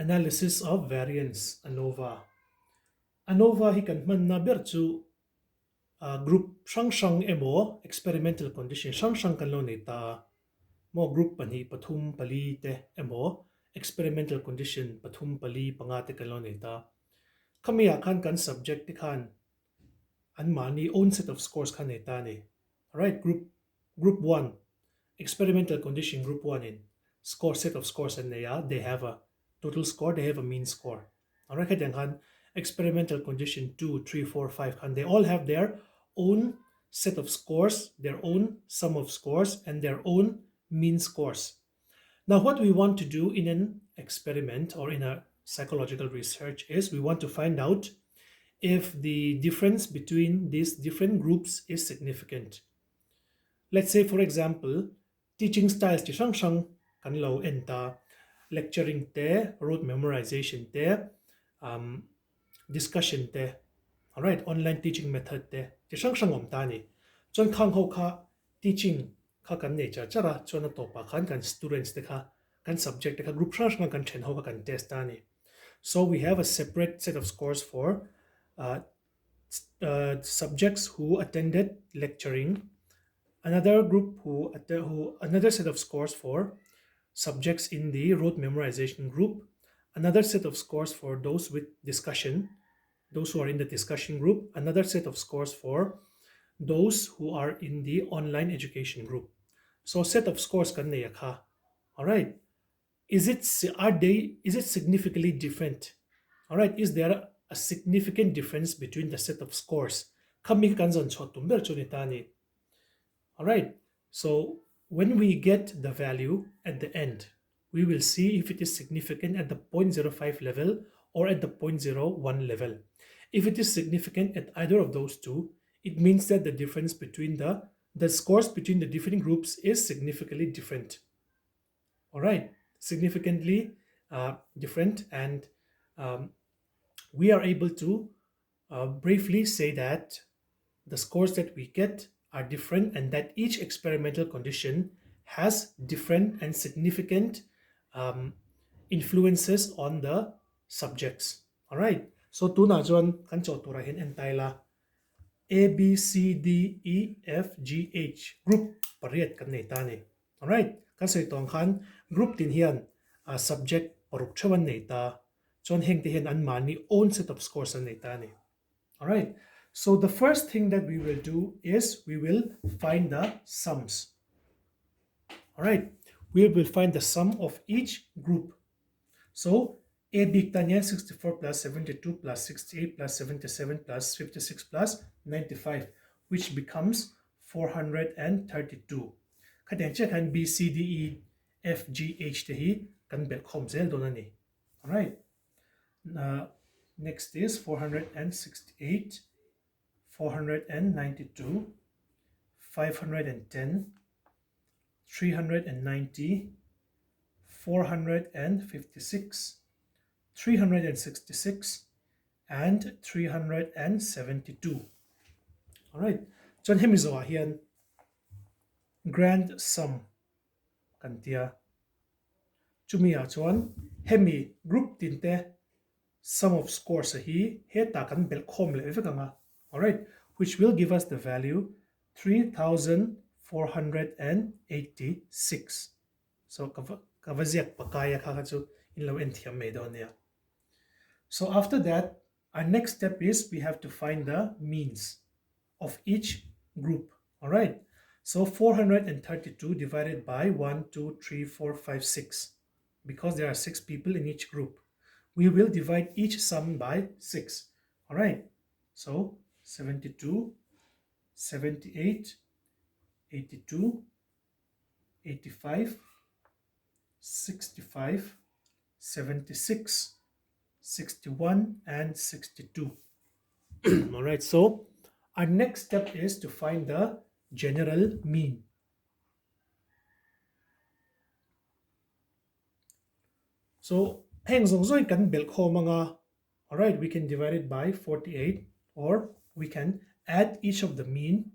Analysis of variance, ANOVA. ANOVA hi kan man na ber chu group sang emo experimental condition sang kan lo nei ta mo group pani pathum pali te emo experimental condition pathum pali panga te kan lo nei ta khamia kan subject ti khan an mani own set of scores khan nei ta ni. Alright, group 1 experimental condition group 1 in score set of scores and they have a total score, they have a mean score. Alright, kaya experimental condition 2, 3, 4, 5 and they all have their own set of scores, their own sum of scores and their own mean scores. Now what we want to do in an experiment or in a psychological research is we want to find out if the difference between these different groups is significant. Let's say, for example, teaching styles ti sang kan lo enta lecturing te, rote memorization te, um, discussion te, all right, online teaching method te ti sang om ta ni chon khang ho kha teaching kha kan ne cha chara chon to pa khan kan students te kha kan subject te kha group sang kan then ho kan test ta ni. So we have a separate set of scores for uh, subjects who attended lecturing, another group who another set of scores for subjects in the rote memorization group, another set of scores for those with discussion, those who are in the discussion group, another set of scores for those who are in the online education group. So set of scores kan ne yakha. All right, is it significantly different? All right, is there a significant difference between the set of scores? Kami kan zon chot tumber chunitani. All right, so when we get the value at the end, we will see if it is significant at the 0.05 level or at the 0.01 level. If it is significant at either of those two, it means that the difference between the scores between the different groups is significantly different. All right, significantly different, and we are able to briefly say that the scores that we get are different and that each experimental condition has different and significant influences on the subjects. All right, so tuna chuan kan chaw tura hin entai la A, B, C, D, E, F, G, H group pariat kan nei ta ni. All right, kan sei tong khan group tin hian subject paruk chawan nei ta chuan heng te hian an mani own set of scores an nei ta ni. All right, so the first thing that we will do is we will find the sums. All right, we will find the sum of each group. So A big tanya 64 plus 72 plus 68 plus 77 plus 56 plus 95, which becomes 432. Kaya check kan B, C, D, E, F, G, H te hi kan bel khom zel do na ni. All right. Next is 468, 492, 510, 390, 456, 366, and 372. All right. Chon Mizo hian grand sum kantia. Chumia chuan hemi group tinte sum of scores hi heta kan bel khom le vekanga. All right, which will give us the value 3,486. So kavaziak pakaya kakachu in lo enthiam medonia. So after that, our next step is we have to find the means of each group. All right, so 432 divided by 1, 2, 3, 4, 5, 6, because there are 6 people in each group. We will divide each sum by 6. All right, so 72, 78, 82, 85, 65, 76, 61, and 62. All right, so our next step is to find the general mean. So heng zong zoi kan bel kho manga. All right, we can divide it by 48, or we can add each of the mean.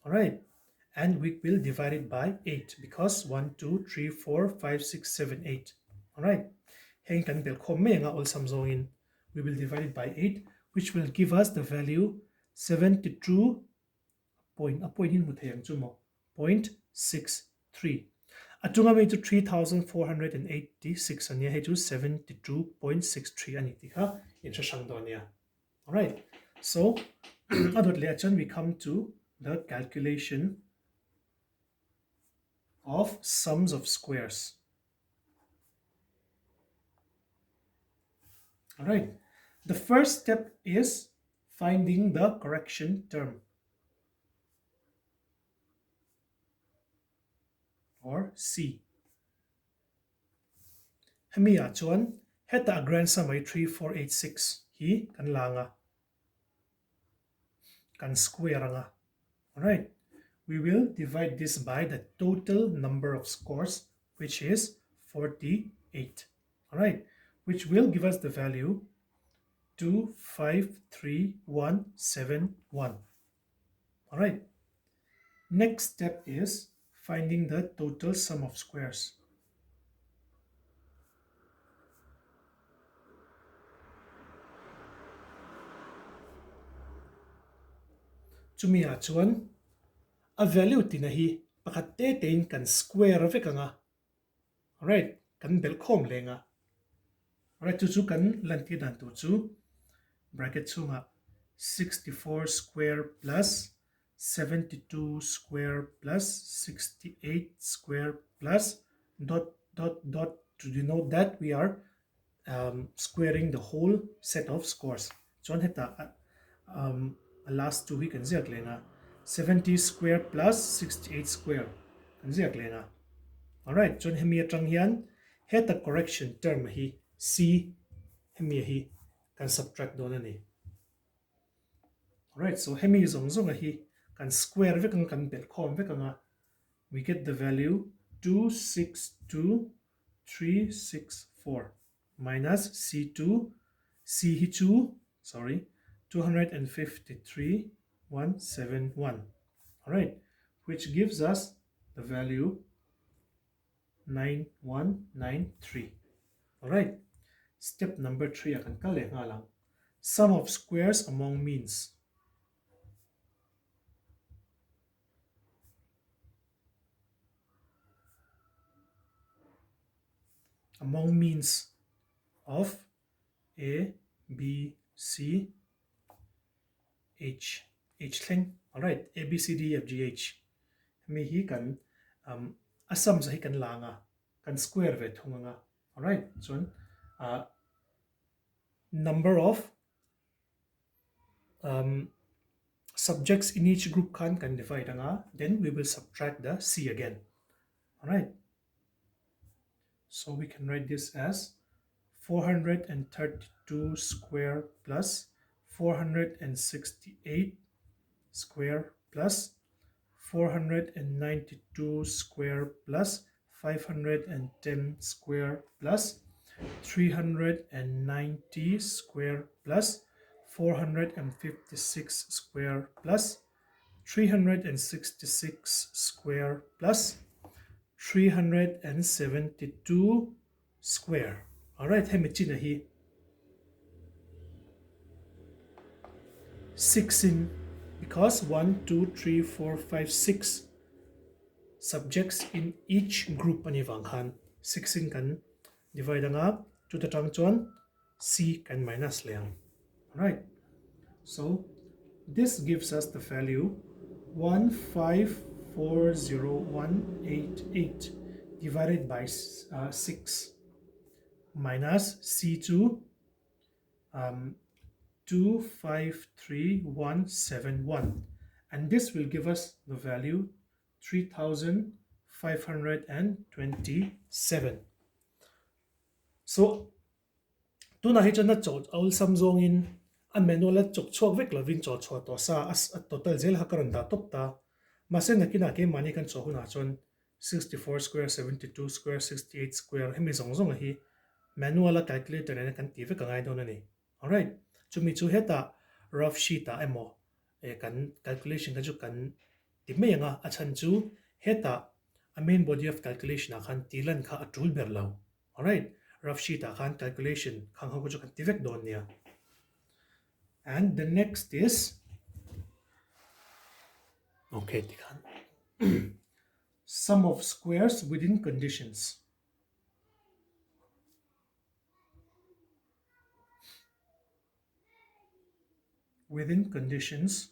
All right, and we will divide it by 8 because 1, 2, 3, 4, 5, 6, 7, 8. All right, heng kan bel khom me nga all sum zong in we will divide it by 8, which will give us the value 72 point a point in muthayang chumo 0.63 atunga me to 3486 ania he to 72.63 ani ti kha in shang donia. All right, so adot le we come to the calculation of sums of squares. All right, the first step is finding the correction term, or C. Hemi chuan heta grand sum ai 3486 hi kan langa kan square anga. All right, we will divide this by the total number of scores, which is 48. All right, which will give us the value 253171. All right, next step is finding the total sum of squares. Chumia chuan a value tinahi pakate tein kan square vekanga. All right, kan bel khom lenga. All right, chu kan lanti dan tu chu bracket chunga 64 square plus 72 square plus 68 square plus dot dot dot to denote that we are squaring the whole set of scores. John heta last two we can ziak lena 70 square plus 68 square kan ziak lena. All right, John hemi atang hian heta correction term hi c hemi hi kan subtract don ani. All right, so hemi zong zong hi kan square vekang kan bel khom vekanga, we get the value 262364 minus C2 C2 sorry 253,171. All right, which gives us the value 9193. All right, step number 3 akan kale nga lang sum of squares among means. Among means of A, B, C, H. H thing. All right, A, B, C, D, F, G, H. Me hi kan asam sa hi kan langa kan square ve thunga. All right, so number of subjects in each group kan divide anga. Then we will subtract the C again. All right. So we can write this as 432 square plus 468 square plus 492 square plus 510 square plus 390 square plus 456 square plus 366 square plus 372 square. All right, hemi china hi 6 in because 1 2 3 4 5 6 subjects in each group ani wangkhan 6 in kan divide anga to the tang chuan c kan minus leang. All right, so this gives us the value 1540188 divided by 6 minus C2 253171, and this will give us the value 3527. So tuna hi chana chot all sum zong in a manual chok chok vek lovin chot chot to sa as a total zel hakaran da top ta masen nakina ke mani kan cho huna chon 64 square 72 square 68 square hemi zong zong hi manual calculator na kan ti vek ngai don ani. All right, chumi chu heta rough sheet a emo e kan calculation ka chu kan ti me nga a chan chu heta a main body of calculation a kan tilan kha a tool ber lo. All right, rough sheet khan calculation khang ho chu kan tivek don nia. And the next is okay tikhan sum of squares within conditions. Within conditions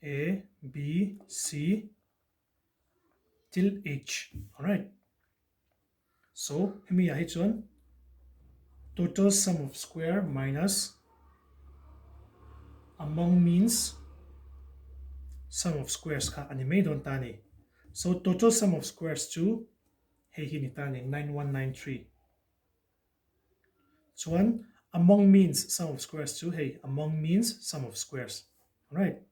A, B, C till H. All right. So hemi ya H1 total sum of square minus among means sum of squares ka ani may don tani. So total sum of squares 2 hey hini tani 9193. So one among means sum of squares 2 hey among means sum of squares. All right.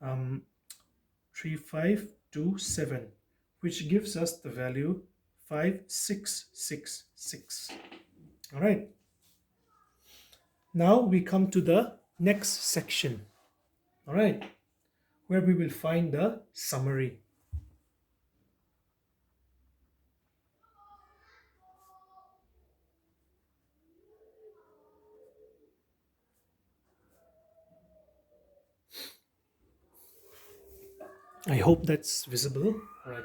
3527, which gives us the value 5666. All right. Now we come to the next section. All right, where we will find the summary. I hope that's visible. All right.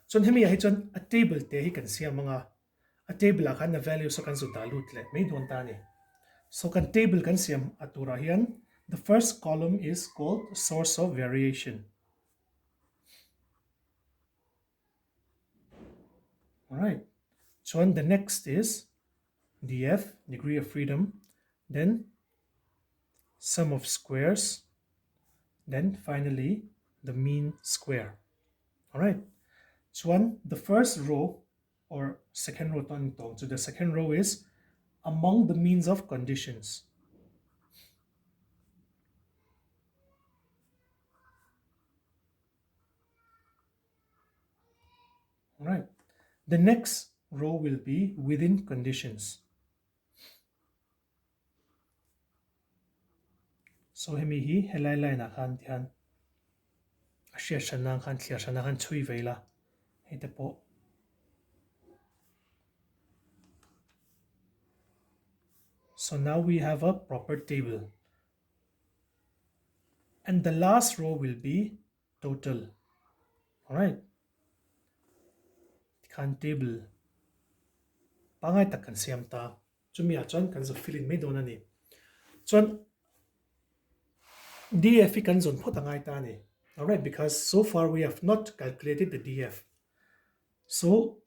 So hemi ya hichon a table te hi kan siya mga a table akan na value sa kan su dalut le may don tani. So kan table kan siya atura hiyan. The first column is called source of variation. All right. So the next is df, degree of freedom, then sum of squares, then finally the mean square. All right. So the first row or second row, so the second row is among the means of conditions. All right. The next row will be within conditions. So hemi hi helai lai na khan tihan ashia shanang khan thlia shana khan chui veila hete po. So now we have a proper table. And the last row will be total. All right. Khan table. Pangai tak kan siam ta. Chumi achon kan zo fill in may dona ni. Chon DF kan zon po tangai ta ni. All right, because so far we have not calculated the DF. So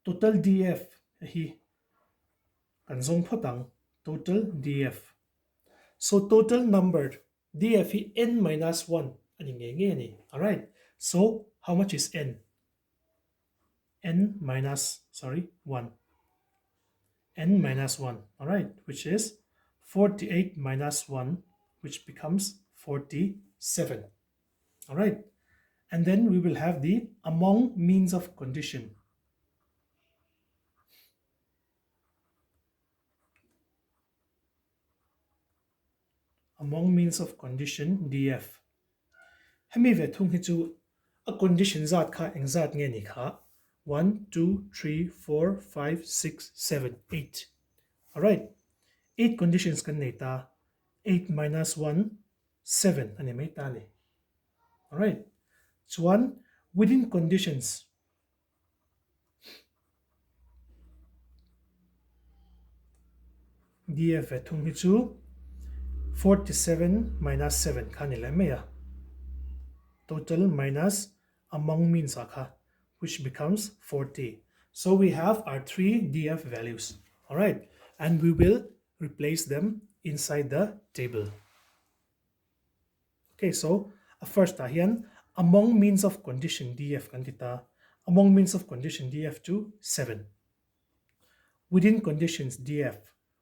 total DF hi kan zon po tang total DF. So total numbered DF hi n minus 1 ani nge ni. All right. So how much is n? N minus 1. N minus 1. All right, which is 48 minus 1, which becomes 47. All right. And then we will have the among means of condition. Among means of condition DF. Hemi ve thung hi chu a condition zat kha eng zat nge ni kha 1 2 3 4 5 6 7 8. All right. 8 conditions kan nei ta 8 minus 1 7 ani mai ta ni. All right. So one within conditions. DF ve thung hi chu 47 minus 7 kanila meya. Total minus among means akha, which becomes 40. So we have our three DF values. All right. And we will replace them inside the table. Okay, so first ahian among means of condition DF kantita. Among means of condition DF2 7. Within conditions DF.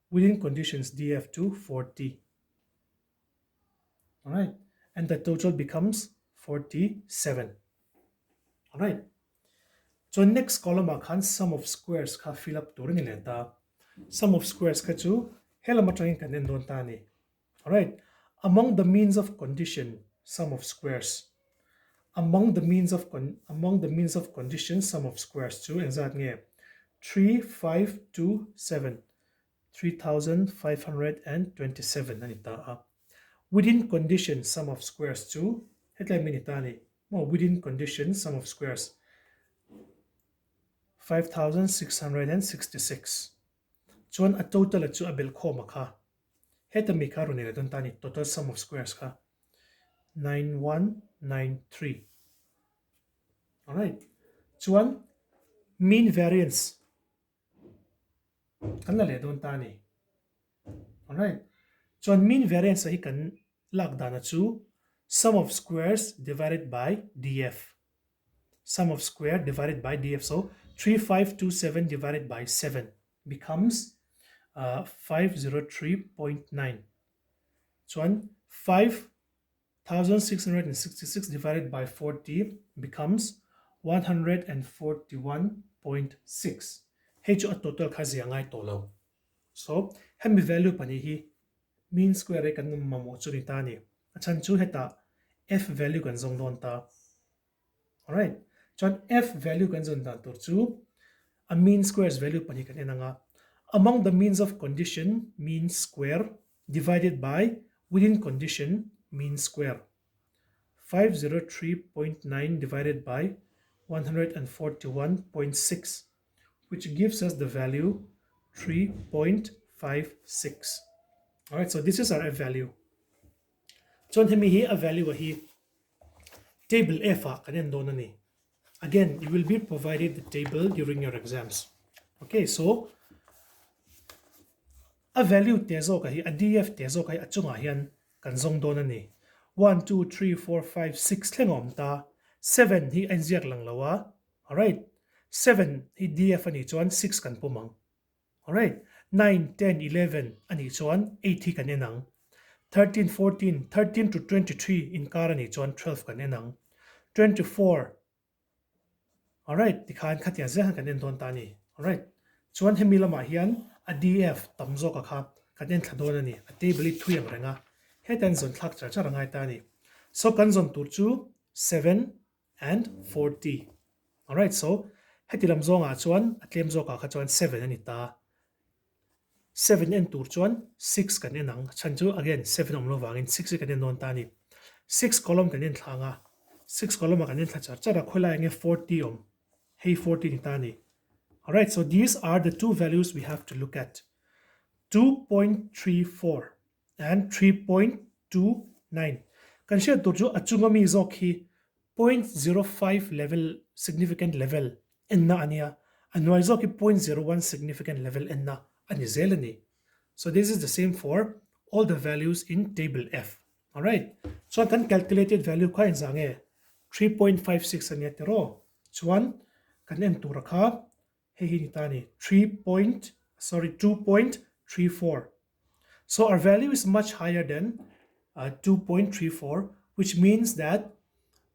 Within conditions DF2 40. All right, and the total becomes 47. All right. So next column akan sum of squares ka fill up to ni leta. Sum of squares ka chu hela matangin kanen don tani. All right. Among the means of condition sum of squares. among the means of conditions sum of squares 2 and that nge 3527 3527 anita within condition sum of squares 2 headline minitani mo within condition sum of squares 5666 chuan a total chu a bel khoma kha heta mi kha ronela don tani total sum of squares kha 9193. All right. Chuan mean variance kan la le don tani. All right. Chuan mean variance hi kan lak dana chu sum of squares divided by df. Sum of square divided by df. So 3527 divided by 7 becomes 503.9. Chuan 5666 divided by 40 becomes 141.6. Hey, a total kazi angai tolo. So, hemi value pani hi mean square kan mamo chunitani. Achan chu heta f value kan zong don ta. Alright. Chan f value kan zong dan tur chu a mean square's value pani kan enanga. Among the means of condition mean square divided by within condition mean square. 503.9 divided by 141.6, which gives us the value 3.56. All right, so this is our F value. So here a value here table F again, you will be provided the table during your exams. Okay, so a value tezo kahi a df tezo kahi achunga hian kan zong donani 1 2 3 4 5 6 thlengom ta 7 hi enziak lang lawa. All right, 7 hi df ani chuan 6 kan pumang. All right, 9 10 11 ani chuan 8 hi kan enang. 13 14 13 to 23 in kar ani chuan 12 kan enang. 24. All right, tikhan khatia ze kan en don ta ni. All right, chuan hemilama hian a df tamzo ka kha kan en thadon ani a table i thuyang renga hetan zon thak cha cha rangai ta ni. So kan zon tur chu 7 and 40. All right, so hetilam zonga chuan atlem zo ka kha chuan 7 ani ta. 7 and tur chuan 6 kan enang chan chu again 7 omlo wangin 6 kan en don ta ni. 6 column kan en thanga 6 column kan en thachar chara khola nge 40 om hey 40 ni ta ni. All right, so these are the two values we have to look at. 2.34 and 3.29. Kan share turju achunga Mizo ki 0.05 level significant level enna ania anwai zo ki 0.01 significant level enna ani zelani. So this is the same for all the values in table F. All right, so kan calculated value ka in zange 3.56 ania tero chuan kan en turakha he hinitani 2.34. So our value is much higher than 2.34, which means that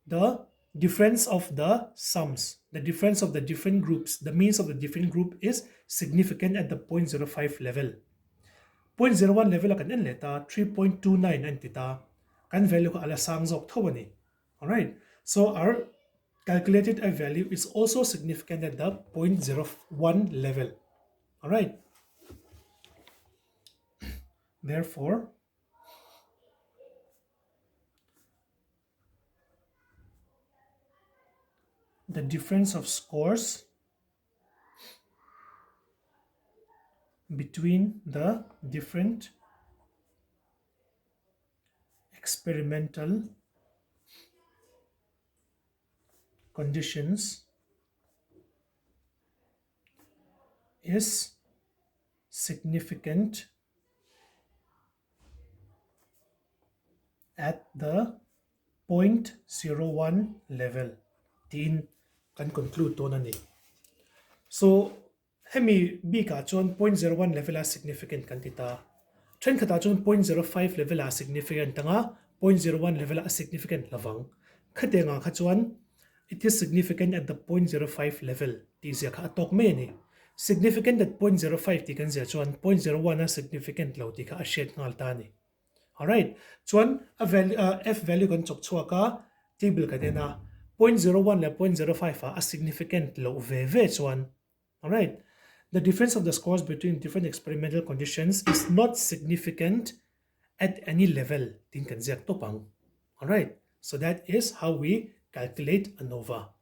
the difference of the sums, the difference of the different groups, the means of the different group is significant at the 0.05 level. 0.01 level kan en leta 3.29 antita kan value ka ala sangzok thawani. All right, so our calculated a value is also significant at the 0.01 level. All right. Therefore, the difference of scores between the different experimental conditions is significant at the 0.01 level. Tin can conclude tonani. So hemi b ka chon 0.01 level as significant kantita. Tren kata chon 0.05 level as significant tanga 0.01 level as significant lavang. Kate nga khachuan it is significant at the 0.05 level. Tizia ka atok me ni. Significant at 0.05 ti kan zia chuan 0.01 as significant lo ti ka ashet ngal tani. All right, chuan a value f value kan chok chua ka table ka dena 0.01 le 0.05 a significant lo ve chuan. Alright, the difference of the scores between different experimental conditions is not significant at any level tin kan ziak to pang. Alright, so that is how we calculate ANOVA.